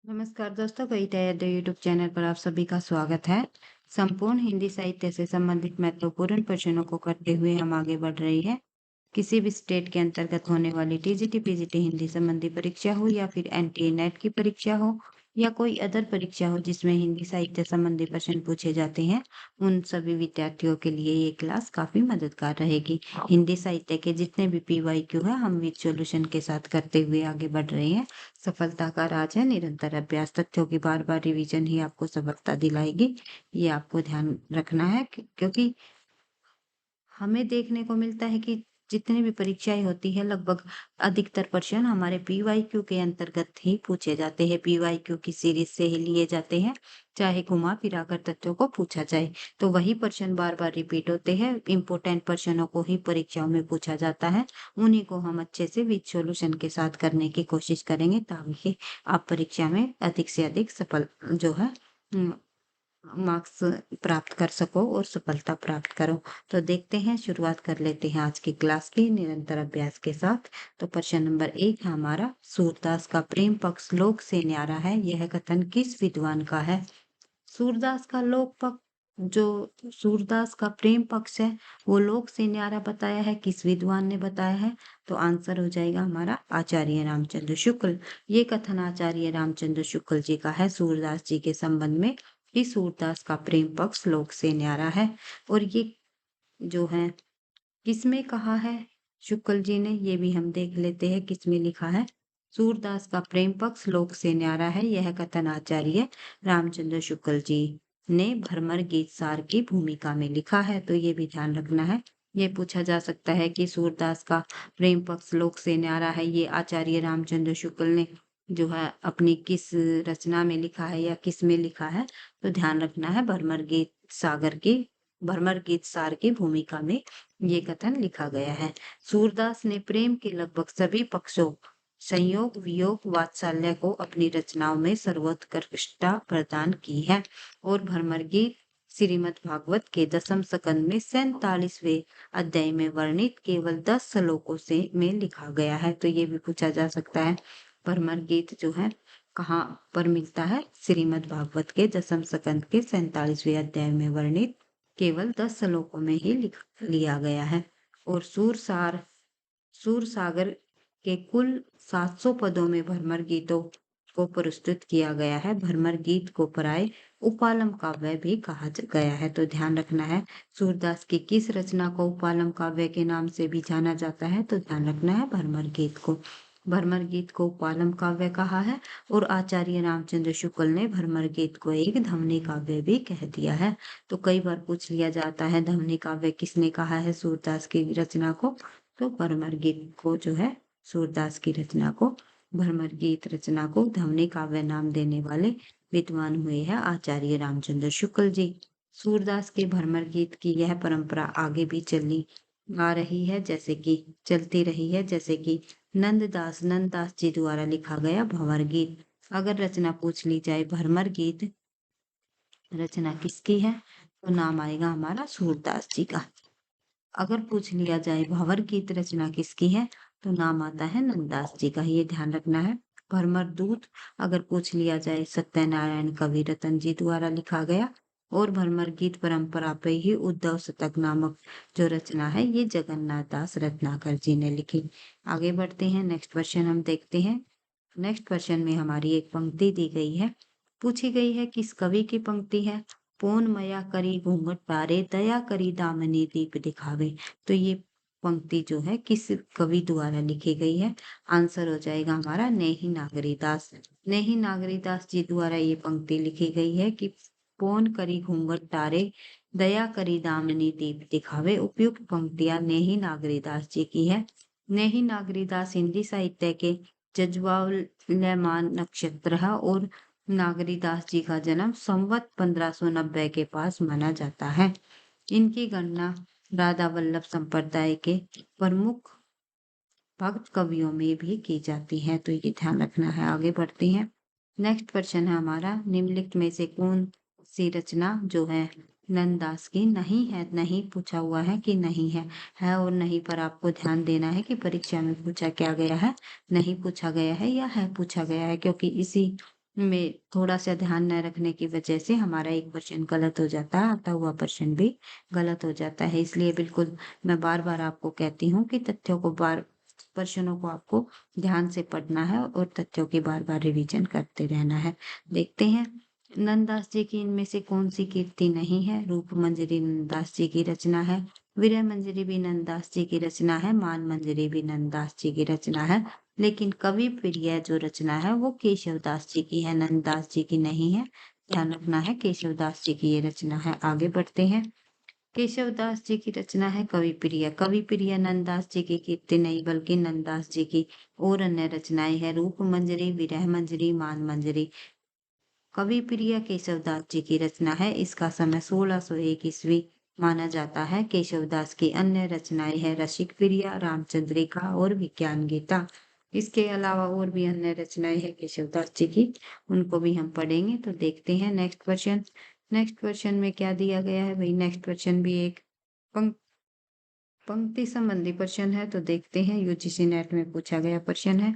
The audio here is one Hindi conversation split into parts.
नमस्कार दोस्तों, कविता यादव यूट्यूब चैनल पर आप सभी का स्वागत है। संपूर्ण हिंदी साहित्य से संबंधित महत्वपूर्ण प्रश्नों को करते हुए हम आगे बढ़ रही है। किसी भी स्टेट के अंतर्गत होने वाली टीजीटी पीजीटी हिंदी संबंधी परीक्षा हो या फिर एनटीए नेट की परीक्षा हो या कोई अदर परीक्षा हो जिसमें हिंदी साहित्य संबंधी प्रश्न पूछे जाते हैं, उन सभी विद्यार्थियों के लिए ये क्लास काफी मददगार रहेगी। हिंदी साहित्य के जितने भी पीवाईक्यू है हम विद सॉल्यूशन के साथ करते हुए आगे बढ़ रहे हैं। सफलता का राज है निरंतर अभ्यास। तथ्यों की बार बार रिवीजन ही आपको सफलता दिलाएगी। ये आपको ध्यान रखना है क्योंकि हमें देखने को मिलता है कि जितनी भी परीक्षाएं होती है लगभग अधिकतर प्रश्न हमारे पीवाईक्यू के अंतर्गत ही पूछे जाते हैं। पीवाईक्यू की सीरीज से ही लिए जाते हैं, चाहे घुमा फिरा कर तथ्यों को पूछा जाए तो वही प्रश्न बार बार रिपीट होते हैं। इंपोर्टेंट प्रश्नों को ही परीक्षाओं में पूछा जाता है, उन्हीं को हम अच्छे से विद सॉल्यूशन के साथ करने की कोशिश करेंगे ताकि आप परीक्षा में अधिक से अधिक सफल जो है मार्क्स प्राप्त कर सको और सफलता प्राप्त करो। तो देखते हैं, शुरुआत कर लेते हैं आज की क्लास की निरंतर अभ्यास के साथ। तो प्रश्न नंबर 1 है हमारा, सूरदास का प्रेम पक्ष लोक से न्यारा है, यह कथन किस विद्वान का है? सूरदास का लोक पक्ष जो सूरदास का प्रेम पक्ष है वो लोक से न्यारा बताया है, किस विद्वान ने बताया है? तो आंसर हो जाएगा हमारा आचार्य रामचंद्र शुक्ल। ये कथन आचार्य रामचंद्र शुक्ल जी का है सूरदास जी के संबंध में कि सूरदास का प्रेम पक्ष लोक से न्यारा है। और ये जो है किसमें कहा है शुक्ल जी ने, ये भी हम देख लेते हैं किसमें लिखा है। सूरदास का प्रेम पक्ष लोक से न्यारा है, यह कथन आचार्य रामचंद्र शुक्ल जी ने भरमर गीत सार की भूमिका में लिखा है। तो ये भी ध्यान रखना है। ये पूछा जा सकता है कि सूरदास का प्रेम पक्ष लोक से न्यारा है, ये आचार्य रामचंद्र शुक्ल ने जो है अपनी किस रचना में लिखा है या किस में लिखा है? तो ध्यान रखना है भरमर गीत सार की भूमिका में ये कथन लिखा गया है। सूरदास ने प्रेम के लगभग सभी पक्षों संयोग वियोग वात्सल्य को अपनी रचनाओं में सर्वोत्कृष्टता प्रदान की है। और भ्रमर गीत श्रीमद् भागवत के दसम स्कंद में 47वें अध्याय में वर्णित केवल 10 श्लोकों से में लिखा गया है। तो ये भी पूछा जा सकता है, भ्रमर गीत जो है कहाँ पर मिलता है? श्रीमद् भागवत के दसम स्कंद के 47वें अध्याय में वर्णित केवल 10 श्लोकों में ही लिख लिया गया है। और सूर सागर के कुल 700 पदों में भ्रमर गीतों को प्रस्तुत किया गया है। भ्रमर गीत को प्राय उपालम काव्य भी कहा गया है। तो ध्यान रखना है, सूरदास की किस रचना को उपालम काव्य के नाम से भी जाना जाता है? तो ध्यान रखना है भ्रमर गीत को। भ्रमर गीत को उपालम काव्य कहा है और आचार्य रामचंद्र शुक्ल ने भ्रमर गीत को एक धमनी काव्य भी कह दिया है। तो कई बार पूछ लिया जाता है धमनी काव्य किसने कहा है सूरदास की रचना को? तो भ्रमर गीत को जो है सूरदास की रचना को, भ्रमर गीत रचना को धमनी काव्य नाम देने वाले विद्वान हुए हैं आचार्य रामचंद्र शुक्ल जी। सूरदास के भ्रमर गीत की यह परंपरा आगे भी चलती रही है, जैसे कि नंददास जी द्वारा लिखा गया भंवर गीत। अगर रचना पूछ ली जाए भ्रमर गीत रचना किसकी है, तो नाम आएगा हमारा सूरदास जी का। अगर पूछ लिया जाए भंवर गीत रचना किसकी है, तो नाम आता है नंददास जी का। ये ध्यान रखना है। भरमर दूत अगर पूछ लिया जाए सत्यनारायण कवि रतन जी द्वारा लिखा गया। और भरमर गीत परंपरा पे ही उद्धव शतक नामक जो रचना है ये जगन्नाथ दास रत्नाकर जी ने लिखी। आगे बढ़ते हैं, नेक्स्ट क्वेश्चन हम देखते हैं। नेक्स्ट क्वेश्चन में हमारी एक पंक्ति दी गई है, पूछी गई है किस कवि की पंक्ति है? पोन मया करी घूंघट तारे, दया करी दामनी दीप दिखावे। तो ये पंक्ति जो है किस कवि द्वारा लिखी गई है? आंसर हो जाएगा हमारा नेही नागरीदास। नेही नागरीदास जी द्वारा ये पंक्ति लिखी गई है कि पोन करी घूंघट तारे, दया करी दामनी दीप दिखावे। उपयुक्त पंक्तियां नेही नागरीदास जी की है। नेही नागरीदास हिंदी साहित्य के जज्बाउल्लमान नक्षत्र है और नागरीदास जी का जन्म संवत 1590 के पास माना जाता है। इनकी गणना राधा वल्लभ संप्रदाय के प्रमुख भक्त कवियों में भी की जाती है। तो ये ध्यान रखना है। आगे बढ़ते हैं, नेक्स्ट क्वेश्चन है हमारा, निम्नलिखित में से कौन सी रचना जो है नंददास की नहीं है? नहीं पूछा हुआ है कि नहीं है और नहीं पर आपको ध्यान देना है कि परीक्षा में पूछा क्या गया है, नहीं पूछा गया है या है पूछा गया है, क्योंकि इसी में थोड़ा सा ध्यान न रखने की वजह से हमारा एक प्रश्न गलत हो जाता है, आता हुआ प्रश्न भी गलत हो जाता है। इसलिए बिल्कुल मैं बार-बार आपको कहती हूँ कि प्रश्नों को आपको ध्यान से पढ़ना है और तथ्यों की बार-बार रिवीजन करते रहना है। देखते हैं नंददास जी की इनमें से कौन-सी कीर्ति नहीं है? रूप मंजरी नंददास जी की रचना है, विरह मंजरी भी नंददास जी की रचना है, मान मंजरी भी नंददास जी की रचना है। लेकिन कवि प्रिय जो रचना है वो केशवदास जी की है, नंददास जी की नहीं है। ध्यान रखना है केशवदास जी की ये रचना है। आगे बढ़ते हैं। केशवदास जी की रचना है कवि प्रिय। कवि प्रिय नंददास जी की कीर्ति नहीं बल्कि नंददास जी की और अन्य रचनाएं हैं। रूप मंजरी, विरह मंजरी, मान मंजरी। कवि प्रिय केशवदास जी की रचना है। इसका समय 1601 ईस्वी माना जाता है। केशवदास की अन्य रचनाएं हैं रसिक प्रिया, रामचंद्रिका और विज्ञान गीता। इसके अलावा और भी अन्य रचनाएं हैं केशवदास जी की, उनको भी हम पढ़ेंगे। तो देखते हैं नेक्स्ट क्वेश्चन। नेक्स्ट क्वेश्चन में क्या दिया गया है भाई? नेक्स्ट क्वेश्चन भी एक पंक, पंक्ति संबंधी प्रश्न है। तो देखते हैं, यूजीसी नेट में पूछा गया प्रश्न है।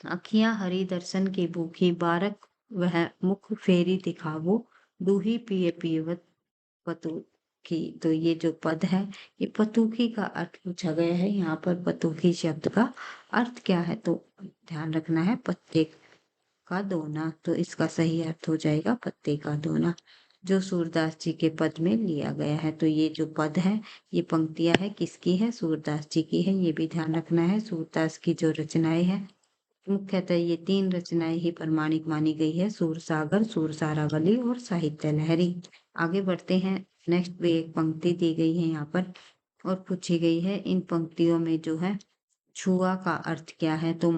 अखियाँ हरि दर्शन की भूखी, बारक वह मुख फेरी दिखावो, दूही पिए पियवत पतुकी। तो ये जो पद है, ये पतुकी का अर्थ पूछा गया है। यहाँ पर पतुकी शब्द का अर्थ क्या है? तो ध्यान रखना है, पत्ते का दोना। तो इसका सही अर्थ हो जाएगा पत्ते का दोना, जो सूरदास जी के पद में लिया गया है। तो ये जो पद है, ये पंक्तियां है, किसकी है? सूरदास जी की है। ये भी ध्यान रखना है। सूरदास की जो रचनाएं हैं, मुख्यतः ये 3 रचनाएं ही प्रमाणिक मानी गई है: सूरसागर, सूरसारावली और साहित्य लहरी। आगे बढ़ते हैं। नेक्स्ट भी एक पंक्ति दी गई है यहाँ पर और पूछी गई है, इन पंक्तियों में जो है छुआ का अर्थ क्या है? तो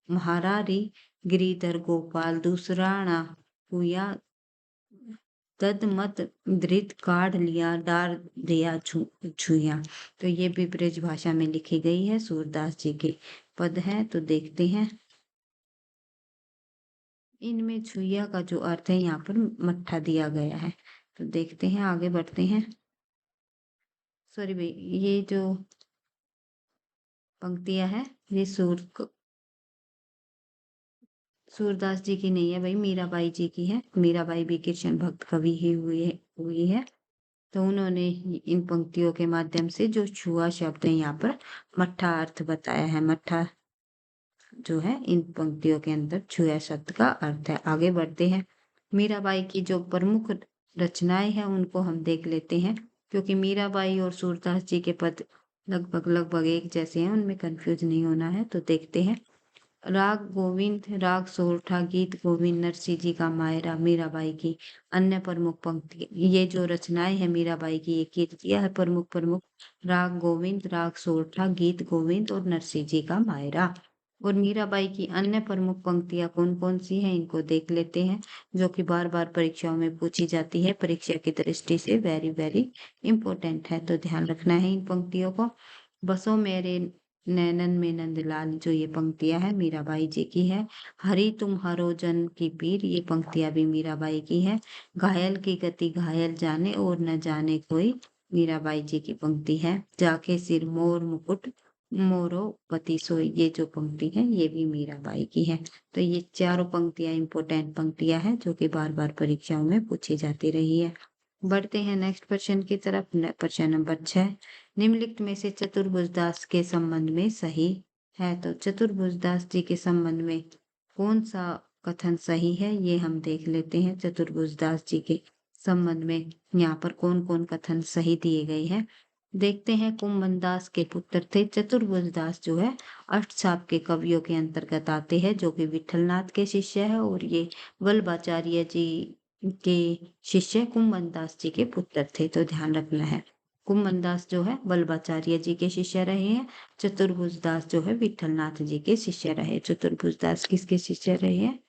महारारी गिरिधर गोपाल दूसराणा हुआ, तद मत धृत काढ़ लिया, डार दिया छुया। तो ये भी ब्रज भाषा में लिखी गई है, सूरदास जी के पद है। तो देखते हैं, इनमें छुइया का जो अर्थ है यहाँ पर मट्ठा दिया गया है। तो देखते हैं, आगे बढ़ते हैं। सॉरी भाई, ये जो पंक्तियां है ये सूरदास जी की नहीं है भाई, मीराबाई जी की है। मीराबाई भी कृष्ण भक्त कवि ही हुई है। तो उन्होंने इन पंक्तियों के माध्यम से जो छुआ शब्द है यहाँ पर मट्ठा अर्थ बताया है। मट्ठा जो है इन पंक्तियों के अंदर छुआ शब्द का अर्थ है। आगे बढ़ते हैं। मीराबाई की जो प्रमुख रचनाएं हैं उनको हम देख लेते हैं, क्योंकि मीराबाई और सूरदास जी के पद लगभग लगभग एक जैसे हैं, उनमें कंफ्यूज नहीं होना है। तो देखते हैं, राग गोविंद, राग सोरठा, गीत गोविंद, नरसिंह जी का मायरा मीराबाई की अन्य प्रमुख पंक्ति। ये जो रचनाएं हैं मीराबाई की, ये कीर्तियां है प्रमुख प्रमुख: राग गोविंद, राग सोरठा, गीत गोविंद और नरसिंह जी का मायरा। और मीराबाई की अन्य प्रमुख पंक्तियां कौन कौन सी हैं, इनको देख लेते हैं, जो कि बार बार परीक्षाओं में पूछी जाती है। परीक्षा की दृष्टि से वेरी वेरी इंपॉर्टेंट है, तो ध्यान रखना है इन पंक्तियों को। बसो मेरे नैनन में नंदलाल, जो ये पंक्तियां है मीराबाई जी की है। हरि तुम हरो जन की पीर, ये पंक्तियां भी मीराबाई की है। घायल की गति घायल जाने और न जाने कोई, मीराबाई जी की पंक्ति है। जाके सिर मोर मुकुट मोरो पति सोई, ये जो पंक्ति है ये भी मीराबाई की है। तो ये चारों पंक्तियां इंपॉर्टेंट पंक्तियां हैं, जो कि बार बार परीक्षाओं में पूछी जाती रही है। बढ़ते हैं नेक्स्ट क्वेश्चन की तरफ। प्रश्न नंबर 6, निम्नलिखित में से चतुर्भुज दास के संबंध में सही है? तो चतुर्भुज दास जी के संबंध में कौन सा कथन सही है, ये हम देख लेते हैं। चतुर्भुज दास जी के संबंध में यहाँ पर कौन कौन कथन सही दिए गए हैं, देखते हैं। कुंभनदास के पुत्र थे। चतुर्भुज दास जो है अष्टछाप के कवियों के अंतर्गत आते हैं, जो कि विठलनाथ के शिष्य है, और ये वल्लभाचार्य जी के शिष्य कुंभनदास जी के पुत्र थे। तो ध्यान रखना है, कुंभनदास जो है वल्लभाचार्य जी के शिष्य रहे हैं। चतुर्भुज दास जो है विठलनाथ जी के शिष्य रहे। चतुर्भुज दास किसके शिष्य रहे हैं?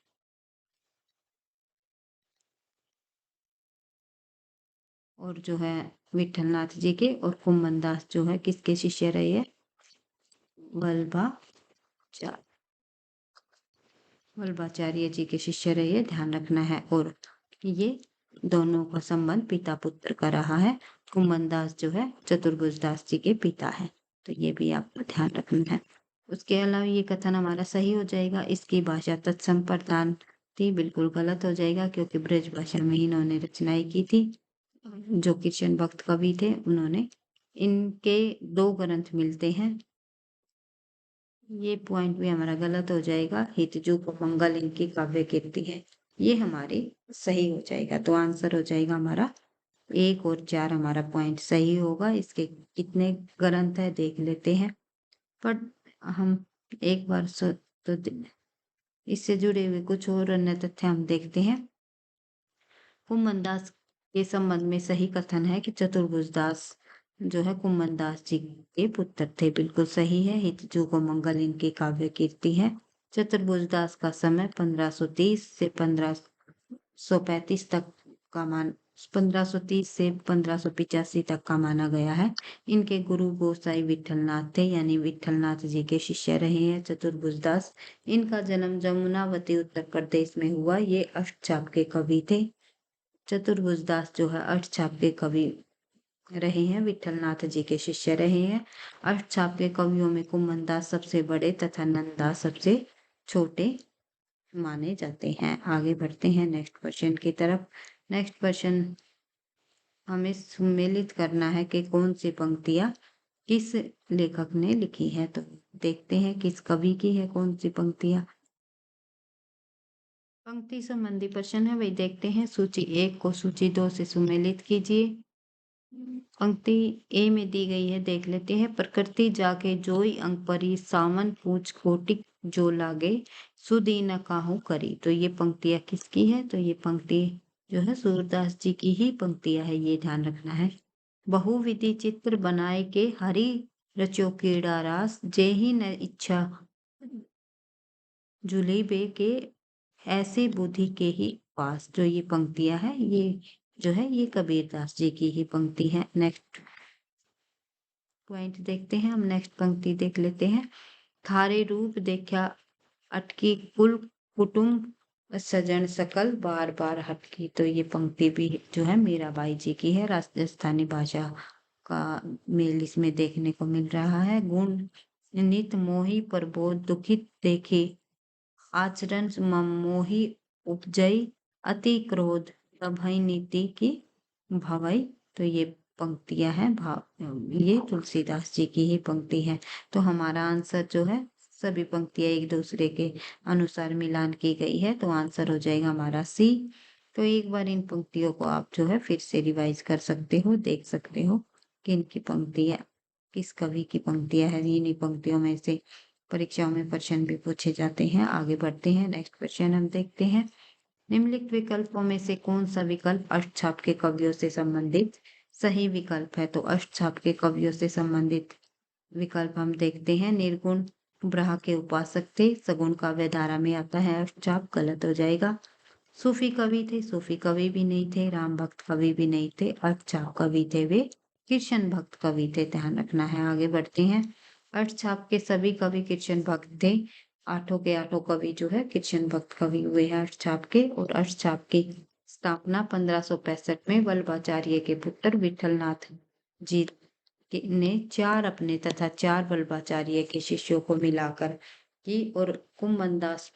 और जो है विठलनाथ जी के। और कुंभनदास जो है किसके शिष्य रहे हैं? वल्लभाचार्य वल्लभाचार्य जी के शिष्य रहे। ध्यान रखना है। और ये दोनों का संबंध पिता पुत्र का रहा है। कुंभनदास जो है चतुर्भुज दास जी के पिता है। तो ये भी आपको ध्यान रखना है। उसके अलावा ये कथन हमारा सही हो जाएगा, इसकी भाषा तत्सम प्रधान थी, बिल्कुल गलत हो जाएगा क्योंकि ब्रज भाषा में ही इन्होंने रचनाएँ की थी। जो कृष्ण भक्त कवि थे उन्होंने। इनके 2 ग्रंथ मिलते हैं। ये पॉइंट भी हमारा गलत हो जाएगा। हितजू को मंगल इनकी काव्य कीर्ति है। ये हमारी सही हो जाएगा। तो आंसर हो जाएगा हमारा 1 और 4 हमारा पॉइंट सही होगा। इसके कितने ग्रंथ है देख लेते हैं। पर हम एक बार तो इससे जुड़े हुए कुछ और अन्य तथ्य हम देखते हैं। कुम्मन दास के संबंध में सही कथन है कि चतुर्भुज दास जो है कुम्मन दास जी के पुत्र थे। बिल्कुल सही है। हितजू को मंगल इनकी काव्य कीर्ति है। चतुर्भुज दास का समय 1530 से 1535 तक का 1530 से 1585 तक का माना गया है। इनके गुरु गोसाई विठलनाथ थे, यानी विठलनाथ जी के शिष्य रहे हैं चतुर्भुज दास। इनका जन्म जमुनावती उत्तर प्रदेश में हुआ। ये अष्टछाप के कवि थे। चतुर्भुज दास जो है अष्टछाप के कवि रहे हैं, विठलनाथ जी के शिष्य रहे हैं। अष्टछाप के कवियों में कुम्मन दास सबसे बड़े तथा नंददास सबसे छोटे माने जाते हैं। आगे बढ़ते हैं नेक्स्ट क्वेश्चन की तरफ। नेक्स्ट क्वेश्चन हमें सुमेलित करना है कि कौन सी पंक्तियां किस लेखक ने लिखी है। तो देखते हैं किस कवि की है कौन सी पंक्तियां। पंक्ति संबंधी प्रश्न है, वही देखते हैं। सूची 1 को सूची 2 से सुमेलित कीजिए। पंक्ति ए में दी गई है, देख लेते हैं। प्रकृति जाके जोई अंक परी, सामन पूछ कोटिक जो लागे, सुधी न काहू करी। तो ये पंक्तियां किसकी है? तो ये पंक्ति जो है सूरदास जी की ही पंक्तियां है, ये ध्यान रखना है। बहुविधि चित्र बनाए के हरि रचो कीड़ा रास, जेहि न इच्छा जुलीबे के ऐसे बुद्धि के ही पास। जो ये पंक्तियां है ये जो है ये कबीरदास जी की ही पंक्ति है। नेक्स्ट पॉइंट देखते हैं हम। नेक्स्ट पंक्ति देख लेते हैं। थारे रूप देखा अटकी कुल कुटुंब, सजन सकल बार बार हटकी। तो ये पंक्ति भी जो है मीराबाई जी की है। राजस्थानी भाषा का मेल इसमें देखने को मिल रहा है। गुण नित मोही प्रबोध दुखित देखे, आचरण मोहि उपजई, अति क्रोध तभई नीति की भवई। तो ये पंक्तियां हैं ये तुलसीदास जी की ही पंक्ति है। तो हमारा आंसर जो है सभी पंक्तियां एक दूसरे के अनुसार मिलान की गई है, तो आंसर हो जाएगा हमारा सी। तो एक बार इन पंक्तियों को आप जो है फिर से रिवाइज कर सकते हो, देख सकते हो कि इनकी पंक्तियां किस कवि की पंक्तियां है। इन्हीं पंक्तियों में से परीक्षाओं में प्रश्न भी पूछे जाते हैं। आगे बढ़ते हैं। नेक्स्ट क्वेश्चन हम देखते हैं। निम्नलिखित विकल्पों में से कौन सा विकल्प अष्टछाप के कवियों से संबंधित सही विकल्प है? तो अष्टछाप के कवियों से संबंधित विकल्प हम देखते हैं। निर्गुण ब्रह्म के उपासक थे, सगुण काव्य धारा में आता है अष्टछाप, गलत हो जाएगा। सूफी कवि थे, सूफी कवि भी नहीं थे। राम भक्त कवि भी नहीं थे। अष्टछाप कवि थे वे कृष्ण भक्त कवि थे, ध्यान रखना है। आगे बढ़ते हैं। अष्टछाप के सभी कवि कृष्ण भक्त थे। आठों के आठों कवि जो है कृष्ण भक्त कवि हुए हैं अष्टछाप के। और अष्टछाप की स्थापना 1565 में वल्लभाचार्य के पुत्र विठलनाथ जी ने 4 अपने तथा 4 वल्लभाचार्य के शिष्यों को मिलाकर की। और कुम्मन दास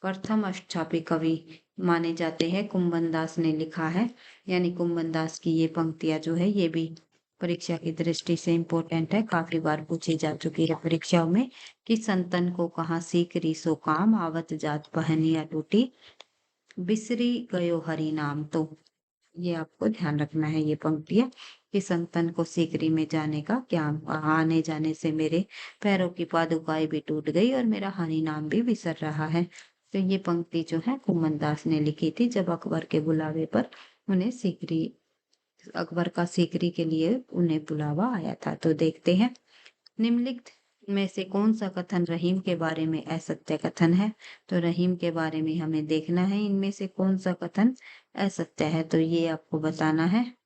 प्रथम अष्टछापी कवि माने जाते हैं। कुम्मन दास ने लिखा है, यानी कुम्मन दास की ये पंक्तियां जो है ये भी परीक्षा की दृष्टि से इम्पोर्टेंट है। काफी बार पूछी जा चुकी है परीक्षाओं में कि संतन को कहाँ सीख सो काम, आवत जात पहनिया टूटी, बिसरी गयो हरि नाम। तो ये आपको ध्यान रखना है ये पंक्तियां कि संतन को सीकरी में जाने का क्या, आने जाने से मेरे पैरों की पादुकाएं भी टूट गई और मेरा हरि नाम भी बिसर रहा है। तो ये पंक्ति जो है कुम्मन दास ने लिखी थी जब अकबर के बुलावे पर उन्हें सीकरी, अकबर का सीकरी के लिए उन्हें बुलावा आया था। तो देखते हैं निम्नलिखित में से कौन सा कथन रहीम के बारे में असत्य कथन है। तो रहीम के बारे में हमें देखना है इनमें से कौन सा कथन असत्य है, तो ये आपको बताना है।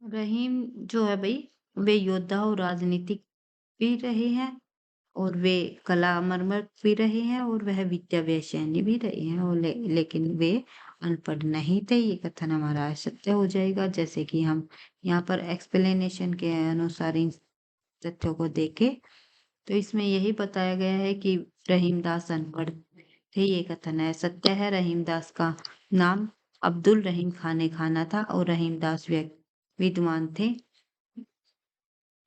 रहीम जो है भाई, वे योद्धा और राजनीतिक भी रहे हैं, और वे कला मर्मज्ञ भी रहे हैं, और वह विद्या व्यसनी भी रहे हैं, और लेकिन वे अनपढ़ नहीं थे। ये कथन हमारा असत्य हो जाएगा। जैसे कि हम यहाँ पर एक्सप्लेनेशन के अनुसार इन तथ्यों को देखें, तो इसमें यही बताया गया है कि रहीमदास अनपढ़ थे। ये कथन है सत्य है। रहीमदास का नाम अब्दुल रहीम खाने खाना था, और रहीमदास विद्वान थे।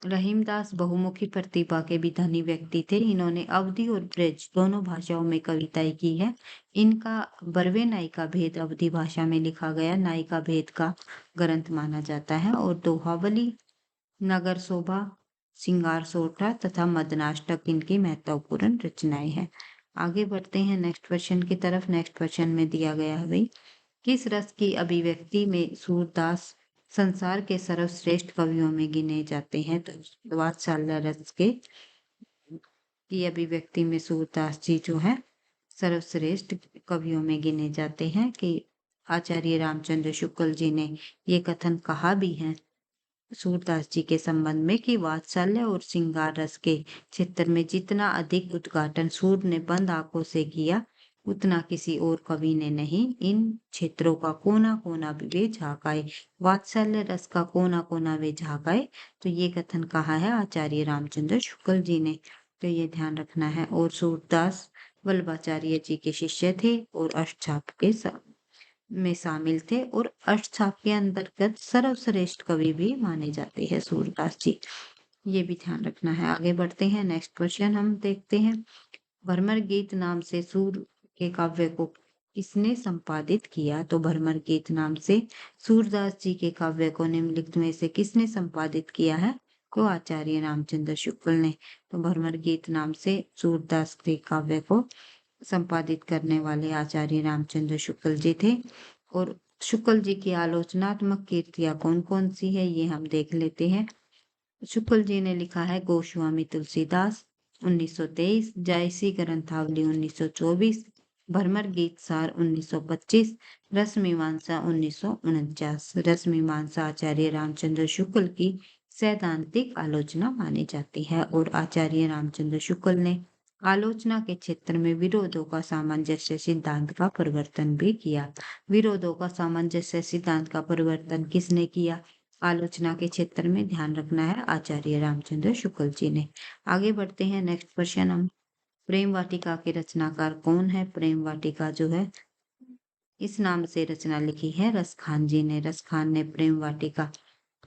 रहीमदास बहुमुखी प्रतिभा के भी धनी व्यक्ति थे। इन्होंने अवधी और ब्रज दोनों भाषाओं में कविताएं की है। इनका बरवे नायिका भेद अवधी भाषा में लिखा गया नायिका भेद का ग्रंथ माना जाता है, और दोहावली, नगर शोभा, सिंगार सोठा तथा मदनाष्टक इनकी महत्वपूर्ण रचनाएं हैं। आगे बढ़ते हैं नेक्स्ट क्वेश्चन की तरफ। नेक्स्ट क्वेश्चन में दिया गया है भाई, किस रस की अभिव्यक्ति में सूरदास संसार के सर्वश्रेष्ठ कवियों में गिने जाते हैं? तो वात्सल्य रस के की अभिव्यक्ति में सूरदास जी जो है सर्वश्रेष्ठ कवियों में गिने जाते हैं। कि आचार्य रामचंद्र शुक्ल जी ने ये कथन कहा भी है सूरदास जी के संबंध में कि वात्सल्य और श्रृंगार रस के क्षेत्र में जितना अधिक उद्घाटन सूर ने बंद आंखों से किया, उतना किसी और कवि ने नहीं। इन क्षेत्रों का कोना कोना भी वे झांकाए, वात्सल्य रस का कोना कोना वे झांकाए। तो ये कथन कहा है आचार्य रामचंद्र शुक्ल जी ने, तो ये ध्यान रखना है। और सूरदास वल्लभाचार्य जी के शिष्य थे, और अष्टछाप के में शामिल थे, और अष्टछाप के अंतर्गत सर्वश्रेष्ठ कवि भी माने जाते हैं सूरदास जी। ये भी ध्यान रखना है। आगे बढ़ते हैं नेक्स्ट क्वेश्चन हम देखते हैं। भ्रमर गीत नाम से सूर के काव्य को किसने संपादित किया? तो भ्रमर गीत नाम से सूरदास जी के काव्य को निम्नलिखित में से किसने संपादित किया है? तो आचार्य रामचंद्र शुक्ल ने। तो भ्रमर गीत नाम से सूरदास के काव्य को संपादित करने वाले आचार्य रामचंद्र शुक्ल जी थे। और शुक्ल जी की आलोचनात्मक कृतियां कौन कौन सी है ये हम देख लेते हैं। शुक्ल जी ने लिखा है गोस्वामी तुलसीदास 1923, जायसी ग्रंथावली 1924, भ्रमर गीत सार 1925, रस मीमांसा 1949। रस मीमांसा आचार्य रामचंद्र शुक्ल की सैद्धांतिक आलोचना मानी जाती है, और आचार्य रामचंद्र शुक्ल ने आलोचना के क्षेत्र में विरोधों का सामंजस्य सिद्धांत का परिवर्तन भी किया। विरोधों का सामंजस्य सिद्धांत का परिवर्तन किसने किया? आलोचना के क्षेत्र में ध्यान रखना है आचार्य रामचंद्र शुक्ल जी ने। आगे बढ़ते हैं नेक्स्ट क्वेश्चन हम। प्रेम वाटिका के रचनाकार कौन है? प्रेम वाटिका जो है इस नाम से रचना लिखी है रसखान जी ने। रसखान ने प्रेम वाटिका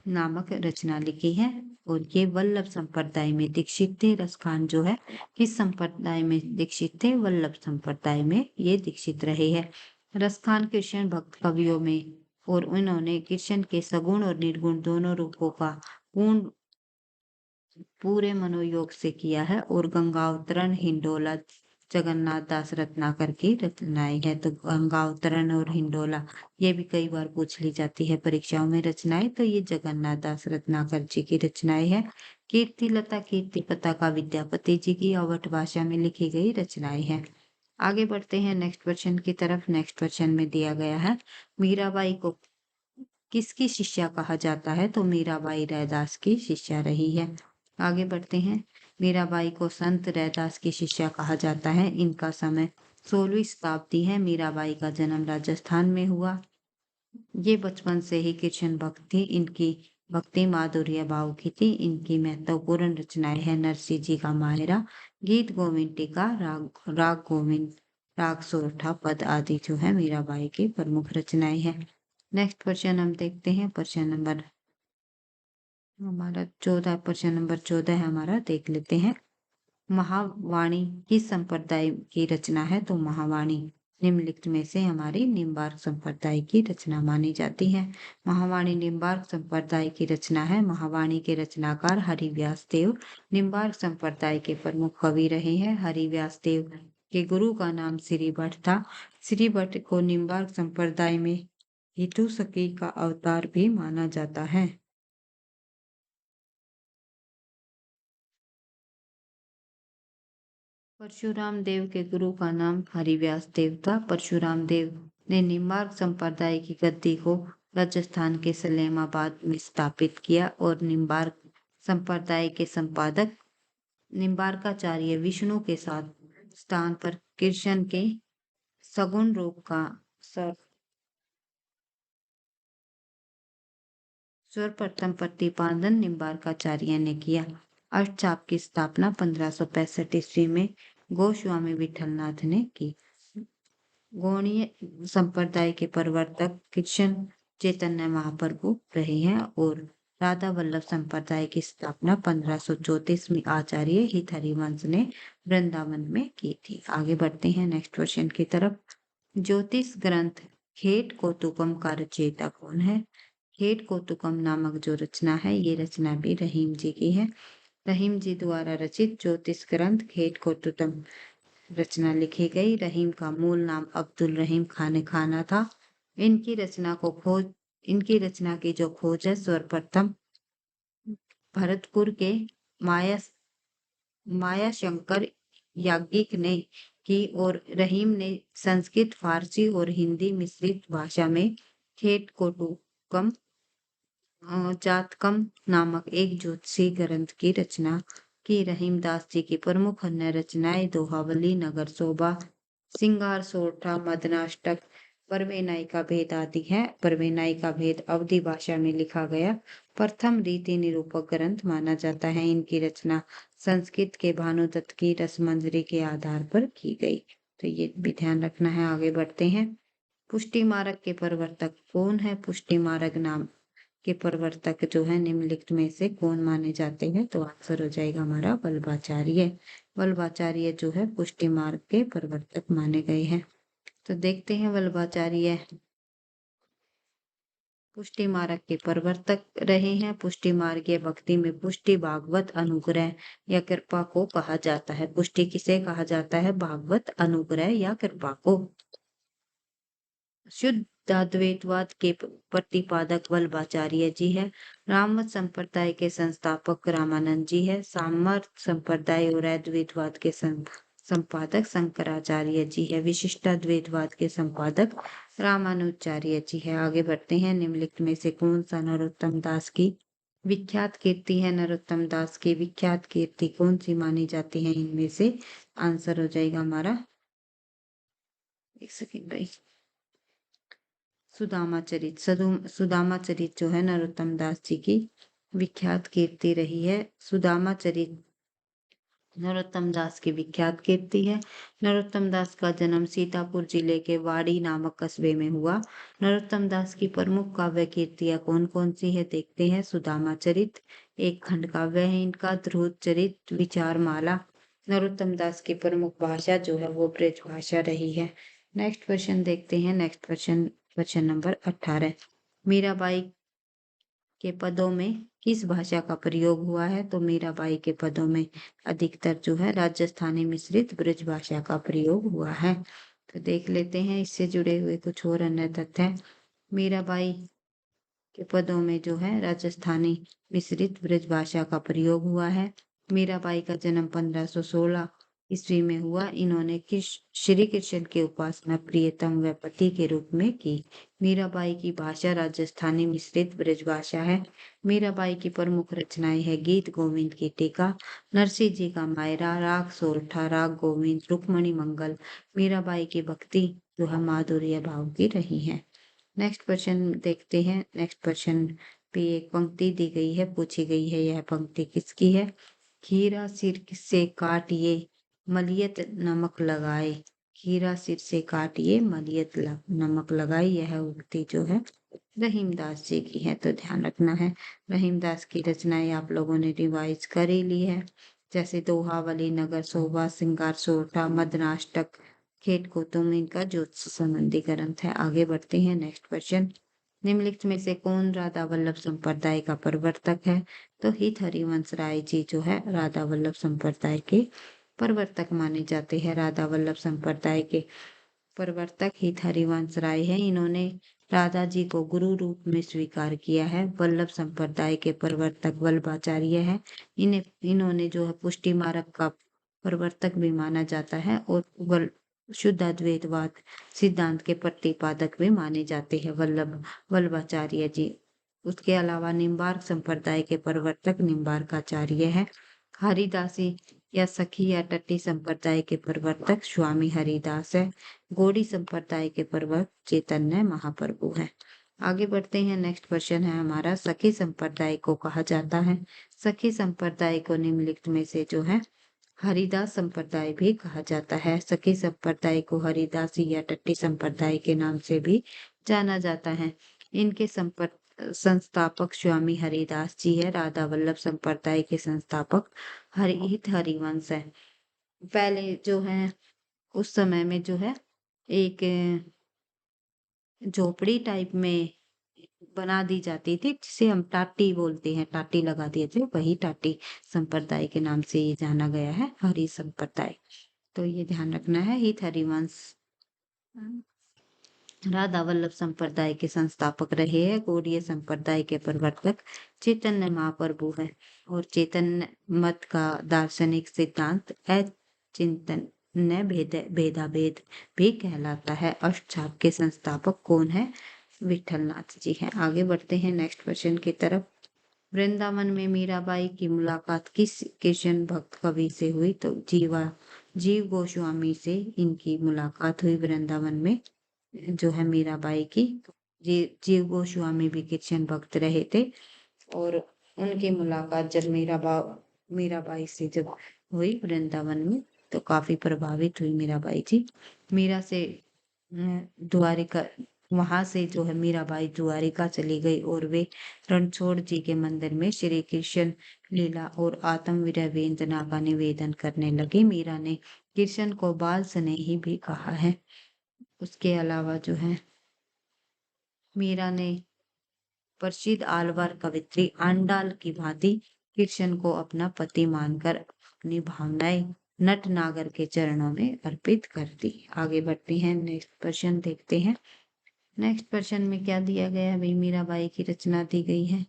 नामक रचना लिखी है, और ये वल्लभ संप्रदाय में दीक्षित थे। रसखान जो है किस संप्रदाय में दीक्षित थे? वल्लभ संप्रदाय में ये दीक्षित रहे हैं। रसखान कृष्ण भक्त कवियों में, और उन्होंने कृष्ण के सगुण और निर्गुण दोनों रूपों का पूर्ण पूरे मनोयोग से किया है, और गंगावतरण, हिंडोला, जगन्नाथ दास रत्नाकर की रचनाएं है। तो गंगावतरण और हिंडोला ये भी कई बार पूछ ली जाती है परीक्षाओं में रचनाएं, तो ये जगन्नाथ दास रत्नाकर जी की रचनाएं है। कीर्ति लता कीर्ति पताका विद्यापति जी की अवध भाषा में लिखी गई रचनाएं हैं। आगे बढ़ते हैं नेक्स्ट क्वेश्चन की तरफ। नेक्स्ट क्वेश्चन में दिया गया है, मीराबाई को किसकी शिष्या कहा जाता है? तो मीराबाई रैदास की शिष्या रही है। आगे बढ़ते हैं। मीराबाई को संत रैदास की शिष्या कहा जाता है। इनका समय 16वीं शताब्दी है। मीराबाई का जन्म राजस्थान में हुआ। ये बचपन से ही कृष्ण भक्त थी। इनकी भक्ति माधुर्य भाव की थी। इनकी महत्वपूर्ण रचनाएं है नरसिंह जी का माहिरा, गीत गोविंद टीका, राग गोविंद, राग सोरठा पद आदि जो है मीराबाई की प्रमुख रचनाएं हैं। नेक्स्ट क्वेश्चन हम देखते हैं। प्रश्न नंबर हमारा 14, प्रश्न नंबर 14 है हमारा, देख लेते हैं। महावाणी किस संप्रदाय की रचना है? तो महावाणी निम्नलिखित में से हमारी निम्बार्क संप्रदाय की रचना मानी जाती है। महावाणी निम्बार्क संप्रदाय की रचना है। महावाणी के रचनाकार हरिव्यास देव निम्बार्क संप्रदाय के प्रमुख कवि रहे हैं। हरिव्यास देव के गुरु का नाम श्री भट्ट था। श्री भट्ट को निम्बार्क संप्रदाय में हितुसकी का अवतार भी माना जाता है। परशुराम देव के गुरु का नाम हरिव्यास देव था। परशुराम देव ने निम्बार्क संप्रदाय की गद्दी को राजस्थान के सलेमाबाद में स्थापित किया और निम्बार्क संप्रदाय के संपादक निम्बार्काचार्य विष्णु के साथ स्थान पर कृष्ण के सगुण रूप का सर्वप्रथम प्रतिपादन निम्बार्काचार्य ने किया। अष्टचाप की स्थापना 1565 ईस्वी में गोस्वामी विठलनाथ ने की। गौड़ीय संप्रदाय के प्रवर्तक कृष्ण चैतन्य महाप्रभु रहे हैं और राधा वल्लभ संप्रदाय की स्थापना 1534 में आचार्य हित हरिवंश ने वृंदावन में की थी। आगे बढ़ते हैं नेक्स्ट क्वेश्चन की तरफ। ज्योतिष ग्रंथ खेट कौतुकम का रचयिता कौन है? खेट कौतुकम नामक जो रचना है ये रचना भी रहीम जी की है। रहीम जी द्वारा रचित ज्योतिष ग्रंथ खेट कौतुकम रचना लिखी गई। रहीम का मूल नाम अब्दुल रहीम खाना था। इनकी रचना की जो खोज है सर्वप्रथम भरतपुर के माया शंकर याज्ञिक ने की और रहीम ने संस्कृत, फारसी और हिंदी मिश्रित भाषा में खेट कौतुकम जातकम नामक एक ज्योतिषी ग्रंथ की रचना की। रहीम दास जी की प्रमुख अन्य रचनाएं दोहावली, नगर शोभा, सिंगार सोरठा, मदनाष्टक, परवेनाई का भेद आदि है। परवेनाई का भेद अवधी भाषा में लिखा गया प्रथम रीति निरूपक ग्रंथ माना जाता है। इनकी रचना संस्कृत के भानुदत्त की रसमंजरी के आधार पर की गई। तो ये भी ध्यान रखना है। आगे बढ़ते हैं। पुष्टि मार्ग के प्रवर्तक कौन है? पुष्टि मार्ग नाम के प्रवर्तक जो है निम्नलिखित में से कौन माने जाते हैं? तो आंसर हो जाएगा हमारा वल्लभाचार्य। वल्लभाचार्य जो है पुष्टि मार्ग के प्रवर्तक माने गए हैं। तो देखते हैं वल्लभाचार्य पुष्टि मार्ग के प्रवर्तक रहे हैं। पुष्टि मार्गीय भक्ति में पुष्टि भागवत अनुग्रह या कृपा को कहा जाता है। पुष्टि किसे कहा जाता है? भागवत अनुग्रह या कृपा को। शुद्ध अद्वैतवाद के प्रतिपादक वल्लभाचार्य जी है। राममत संप्रदाय के संस्थापक रामानंद जी है। सामर्थ संप्रदाय और अद्वैतवाद के संपादक शंकराचार्य जी है। विशिष्टाद्वैतवाद के संपादक रामानुजाचार्य जी है। आगे बढ़ते हैं। निम्नलिखित में से कौन सा नरोत्तम दास की विख्यात कीर्ति है? नरोत्तम दास की विख्यात कीर्ति कौन सी मानी जाती है? इनमें से आंसर हो जाएगा हमारा, एक सेकेंड भाई, सुदामा चरित। सुदामा चरित जो है नरोत्तम दास जी की विख्यात कीर्ति रही है। सुदामा चरित नरोत्तम दास की विख्यात कीर्ति है। नरोत्तम दास का जन्म सीतापुर जिले के वाड़ी नामक कस्बे में हुआ। नरोत्तम दास की प्रमुख काव्य कीर्तियां कौन कौन सी है? देखते हैं। सुदामा चरित एक खंड काव्य है इनका। ध्रुव चरित, विचारमाला। नरोत्तम दास की प्रमुख भाषा जो है वो ब्रज भाषा रही है। नेक्स्ट क्वेश्चन देखते हैं। Next question number 18। मीराबाई के पदों में किस भाषा का प्रयोग हुआ है? तो मीराबाई के पदों में अधिकतर जो है राजस्थानी मिश्रित ब्रज भाषा का प्रयोग हुआ है। तो देख लेते हैं इससे जुड़े हुए कुछ और अन्य तथ्य। मीराबाई के पदों में जो है राजस्थानी मिश्रित ब्रज भाषा का प्रयोग हुआ है। मीराबाई का जन्म 1516 ईस्वी में हुआ। इन्होंने श्री कृष्ण की उपासना प्रियतम व पति के रूप में की। मीराबाई की भाषा राजस्थानी मिश्रित ब्रज भाषा है। मीराबाई की प्रमुख रचनाएं है गीत गोविंद की टीका, नरसिंह जी का मायरा, राग सोरठा, राग गोविंद, रुक्मणी मंगल। मीराबाई की भक्ति जो है माधुर्य भाव की रही है। नेक्स्ट क्वेश्चन देखते हैं। नेक्स्ट क्वेश्चन पे एक पंक्ति दी गई है, पूछी गई है। यह पंक्ति किसकी है? खीरा सिर से काटिए मलियत नमक लगाए। खीरा सिर से काटिए मलियत नमक लगाए। यह उक्ति जो है रहीमदास जी की है। तो ध्यान रखना है। रहीमदास की रचनाएं आप लोगों ने रिवाइज कर ही ली है, जैसे दोहावली, नगर शोभा, सिंगार सोरठा, मदनाष्टक, खेत कौतुक इनका ज्योतिष संबंधी ग्रंथ है। आगे बढ़ते हैं। Next question. निम्नलिखित में से कौन राधा वल्लभ संप्रदाय का प्रवर्तक है? तो हित हरिवंश राय जी जो है राधा वल्लभ संप्रदाय के प्रवर्तक माने जाते हैं। राधा वल्लभ संप्रदाय के प्रवर्तक हित हरिवंश राय है। इन्होंने राधा जी को गुरु रूप में स्वीकार किया है। वल्लभ संप्रदाय के प्रवर्तक वल्लभाचार्य है। इन्होंने जो है पुष्टि मार्ग का प्रवर्तक भी माना जाता है और शुद्ध अद्वैतवाद सिद्धांत के प्रतिपादक भी माने जाते हैं वल्लभाचार्य जी। उसके अलावा निम्बार्क संप्रदाय के प्रवर्तक निम्बार्काचार्य है। हरिदासी या सखी या टट्टी संप्रदाय के प्रवर्तक स्वामी हरिदास है। गौड़ी संप्रदाय के प्रवर्तक चैतन्य महाप्रभु है। आगे बढ़ते हैं। नेक्स्ट क्वेश्चन है हमारा, सखी संप्रदाय को कहा जाता है। सखी संप्रदाय को निम्नलिखित में से जो है हरिदास संप्रदाय भी कहा जाता है। सखी संप्रदाय को हरिदासी या टट्टी संप्रदाय के नाम से भी जाना जाता है। इनके संस्थापक स्वामी हरिदास जी है। राधा वल्लभ संप्रदाय के संस्थापक हरिहित हरिवंश है। पहले जो है उस समय में जो है एक झोपड़ी टाइप में बना दी जाती थी, जिसे हम टाटी बोलते हैं, टाटी लगा दिए थे, वही टाटी संप्रदाय के नाम से ये जाना गया है, हरि संप्रदाय। तो ये ध्यान रखना है। हित हरिवंश राधा वल्लभ संप्रदाय के संस्थापक रहे हैं। गौड़ीय संप्रदाय के प्रवर्तक चैतन्य महाप्रभु है। और चैतन्य मत का दार्शनिक सिद्धांत अचिंतन भेदाभेद भी कहलाता है। अष्टछाप के संस्थापक कौन है? विठलनाथ जी हैं। आगे बढ़ते हैं नेक्स्ट क्वेश्चन की तरफ। वृंदावन में मीराबाई की मुलाकात किस कृष्ण भक्त कवि से हुई? तो जीव गोस्वामी से इनकी मुलाकात हुई वृंदावन में, जो है मीराबाई की। जीव गोस्वामी भी कृष्ण भक्त रहे थे और उनकी मुलाकात जब मीराबाई से जब हुई वृंदावन में, तो काफी प्रभावित हुई मीराबाई जी। मीरा से द्वारिका, वहां से जो है मीराबाई द्वारिका चली गई और वे रणछोड़ जी के मंदिर में श्री कृष्ण लीला और आत्म विरह वेदना का निवेदन करने लगी। मीरा ने कृष्ण को बाल स्नेही भी कहा है। उसके अलावा जो है मीरा ने प्रसिद्ध आलवार कवित्री आंडाल की भांति कृष्ण को अपना पति मानकर अपनी भावनाएं नट नागर के चरणों में अर्पित कर दी। आगे बढ़ते हैं, नेक्स्ट क्वेश्चन देखते हैं। नेक्स्ट क्वेश्चन में क्या दिया गया है? भाई मीराबाई की रचना दी गई है।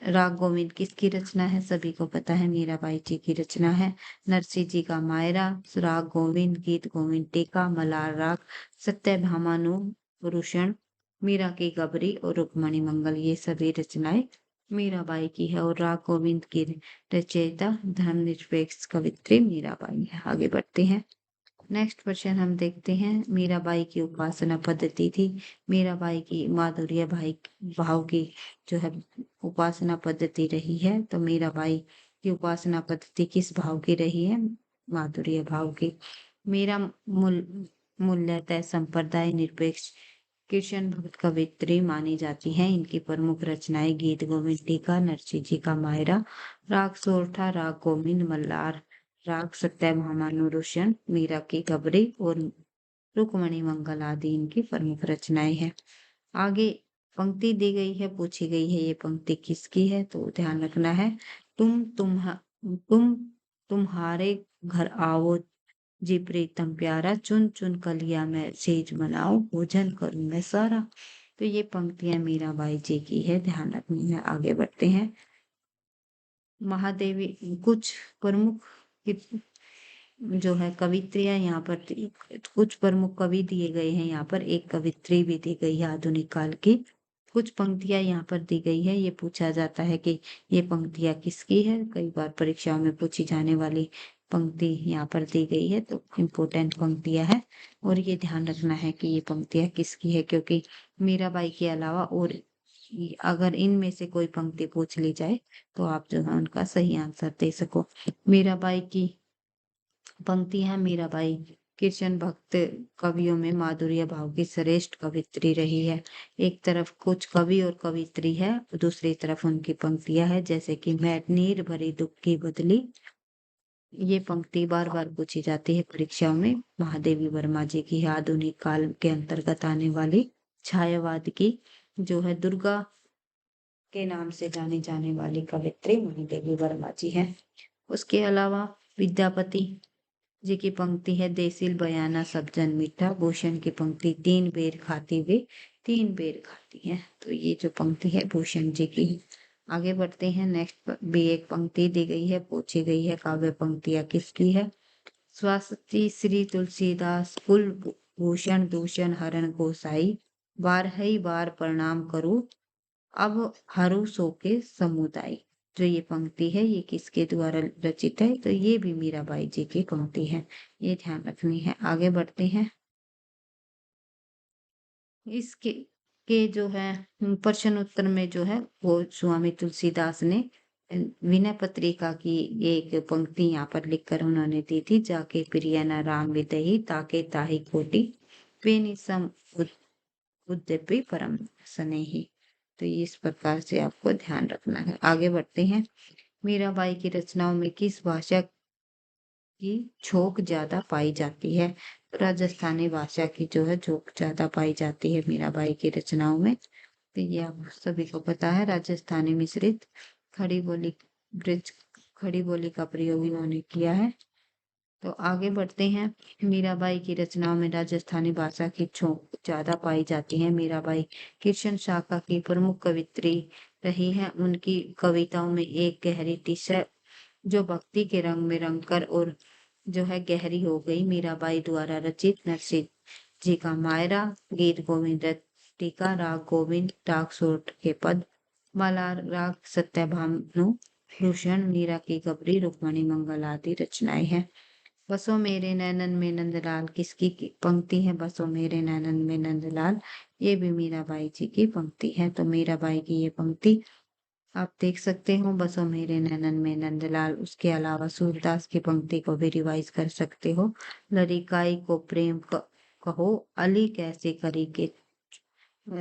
राग गोविंद किसकी रचना है? सभी को पता है, मीराबाई जी की रचना है। नरसिंह जी का मायरा, राग गोविंद, गीत गोविंद टीका, मलार राग, सत्यभामानुपुरुषण, मीरा की गबरी और रुक्मणी मंगल, ये सभी रचनाएं मीराबाई की है। और राग गोविंद की रचयिता धर्मनिरपेक्ष कवित्री मीराबाई है। आगे बढ़ते हैं। नेक्स्ट क्वेश्चन हम देखते हैं। मीराबाई की उपासना पद्धति थी। मीराबाई की माधुर्य भाव की जो है उपासना पद्धति रही है। तो मीराबाई की उपासना पद्धति किस भाव की रही है? माधुर्य भाव की। मीरा मूल्यतः संप्रदाय निरपेक्ष कृष्ण भक्त कवित्री मानी जाती हैं। इनकी प्रमुख रचनाएं गीत गोविंद टीका, नरसिंह जी का मायरा, राग सोरठा, राग गोविंद, मल्लार राग, सत्यभामानुपुरुषण, मीरा की गबरी और रुक्मणी मंगल आदि इनकी प्रमुख रचनाएं हैं। आगे पंक्ति दी गई है, पूछी गई है ये पंक्ति किसकी है? तो ध्यान रखना है। तुम तुम्हारे घर आओ जी प्रीतम प्यारा, चुन चुन कलिया में सेज बनाओ, भोजन करूं मैं सारा। तो ये पंक्तियां मीराबाई जी की है, ध्यान रखनी है। आगे बढ़ते हैं। महादेवी कुछ प्रमुख जो है कवित्रियां यहाँ पर कुछ प्रमुख कवि दिए गए हैं। यहाँ पर एक कवित्री भी दी गई है आधुनिक काल की। कुछ पंक्तियां यहाँ पर दी गई है। ये पूछा जाता है कि ये पंक्तियां किसकी है। कई बार परीक्षाओं में पूछी जाने वाली पंक्ति यहाँ पर दी गई है, तो इम्पोर्टेंट पंक्तियां है और ये ध्यान रखना है कि ये पंक्तियां किसकी है, क्योंकि मीराबाई के अलावा और अगर इनमें से कोई पंक्ति पूछ ली जाए तो आप जो है उनका सही आंसर दे सको। मीराबाई की पंक्ति है। मीराबाई कृष्ण भक्त कवियों में माधुर्य भाव की श्रेष्ठ कवित्री रही है। एक तरफ कुछ कवि और कवित्री है, दूसरी तरफ उनकी पंक्तियां है, जैसे कि मैं नीर भरी दुख की बदली। ये पंक्ति बार बार पूछी जाती है परीक्षाओं में। महादेवी वर्मा जी की है। आधुनिक काल के अंतर्गत आने वाली छायावाद की जो है दुर्गा के नाम से जानी जाने वाली कवित्री महादेवी वर्मा जी हैं। उसके अलावा विद्यापति जी की पंक्ति है, देसिल बयाना सब जन मीठा। भूषण की पंक्ति, तीन बेर खाती वे तीन बेर खाती है। तो ये जो पंक्ति है भूषण जी की। आगे बढ़ते हैं। नेक्स्ट भी एक पंक्ति दी गई है, पूछी गई है काव्य पंक्तियां किसकी है। स्वास्ति श्री तुलसीदास कुल भूषण दूषण हरण गोसाई, बारहई बार प्रणाम करूं अब हरू सो के समुदाय। जो ये पंक्ति है ये किसके द्वारा रचित है? तो ये भी मीराबाई जी की पंक्ति है, ये ध्यान रखनी है। आगे बढ़ते हैं। इसके जो है प्रश्न उत्तर में जो है वो स्वामी तुलसीदास ने विनय पत्रिका की एक पंक्ति यहाँ पर लिखकर उन्होंने दी थी। जाके प्रिय न राम विदही ताके ताही कोटि पेनि सम उद्यपि परम स्नेही। तो इस प्रकार से आपको ध्यान रखना है। आगे बढ़ते हैं। मीराबाई की रचनाओं में किस भाषा की झोंक ज्यादा पाई जाती है? राजस्थानी भाषा की जो है झोंक ज्यादा पाई जाती है मीराबाई की रचनाओं में। तो ये आप सभी को पता है। राजस्थानी मिश्रित खड़ी बोली ब्रिज खड़ी बोली का प्रयोग इन्होंने किया है। तो आगे बढ़ते हैं। मीराबाई की रचनाओं में राजस्थानी भाषा की झोंक ज्यादा पाई जाती है। मीराबाई कृष्ण शाखा की प्रमुख कवित्री रही है। उनकी कविताओं में एक गहरी टिशर जो भक्ति के रंग में रंगकर और जो है गहरी हो गई। मीराबाई द्वारा रचित नरसिंह जी का मायरा, गीत गोविंद, टीका राग गोविंद, राग सोट के पद, माला राग सत्यभानु भूषण, मीरा की गबरी, रुक्मणी मंगल आदि रचनाएं हैं। बसो मेरे नैनन में नंदलाल किसकी पंक्ति है? बसो मेरे नैनन में नंदलाल, ये भी मीराबाई जी की पंक्ति है। तो मीराबाई की ये पंक्ति आप देख सकते हो, बसो मेरे नैनन में नंदलाल। उसके अलावा सूरदास की पंक्ति को भी रिवाइज कर सकते हो। लड़िकाई को प्रेम कहो, अली कैसे करी के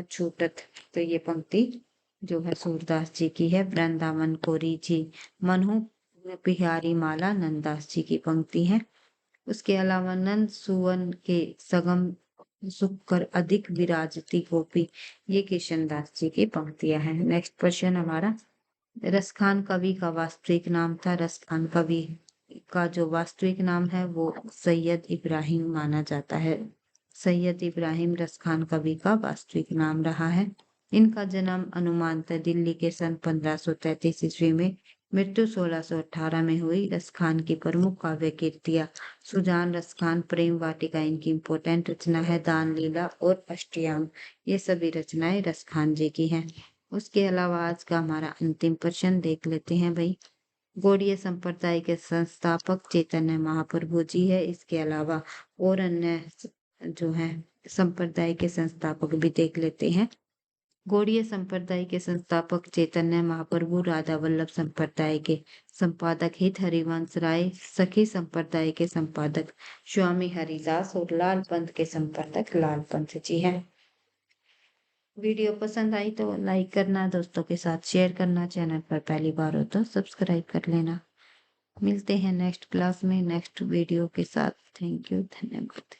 छूटत। तो ये पंक्ति जो है सूरदास जी की है। वृंदावन को रीझी मनहु बिहारी माला, नंददास जी की पंक्ति है। उसके अलावा नंद सुवन के सगम सुख कर अधिक विराजती गोपी, ये किशनदास जी की पंक्तियां हैं। नेक्स्ट क्वेश्चन हमारा, रसखान कवि का वास्तविक नाम था। रसखान कवि का जो वास्तविक नाम है वो सैयद इब्राहिम माना जाता है। सैयद इब्राहिम रसखान कवि का वास्तविक नाम रहा है। इनका जन्म अनुमानतः दिल्ली के सन 1533 ईस्वी में, मृत्यु 1618 में हुई। रसखान की प्रमुख काव्य कृतियां सुजान रसखान, प्रेम वाटिका इनकी इम्पोर्टेंट रचना है, दान लीला और अष्टयाम, ये सभी रचनाएं रसखान जी की हैं। उसके अलावा आज का हमारा अंतिम प्रश्न देख लेते हैं भाई। गौड़ीय संप्रदाय के संस्थापक चैतन्य महाप्रभु जी है। इसके अलावा और अन्य जो है संप्रदाय के संस्थापक भी देख लेते हैं। गौड़ीय संप्रदाय के संस्थापक चैतन्य महाप्रभु, राधा वल्लभ संप्रदाय के संपादक हित हरिवंश राय, सखी संप्रदाय के संपादक स्वामी हरिदास और लाल पंथ के संपादक लाल पंथ जी हैं। वीडियो पसंद आई तो लाइक करना, दोस्तों के साथ शेयर करना, चैनल पर पहली बार हो तो सब्सक्राइब कर लेना। मिलते हैं नेक्स्ट क्लास में नेक्स्ट वीडियो के साथ। थैंक यू, धन्यवाद।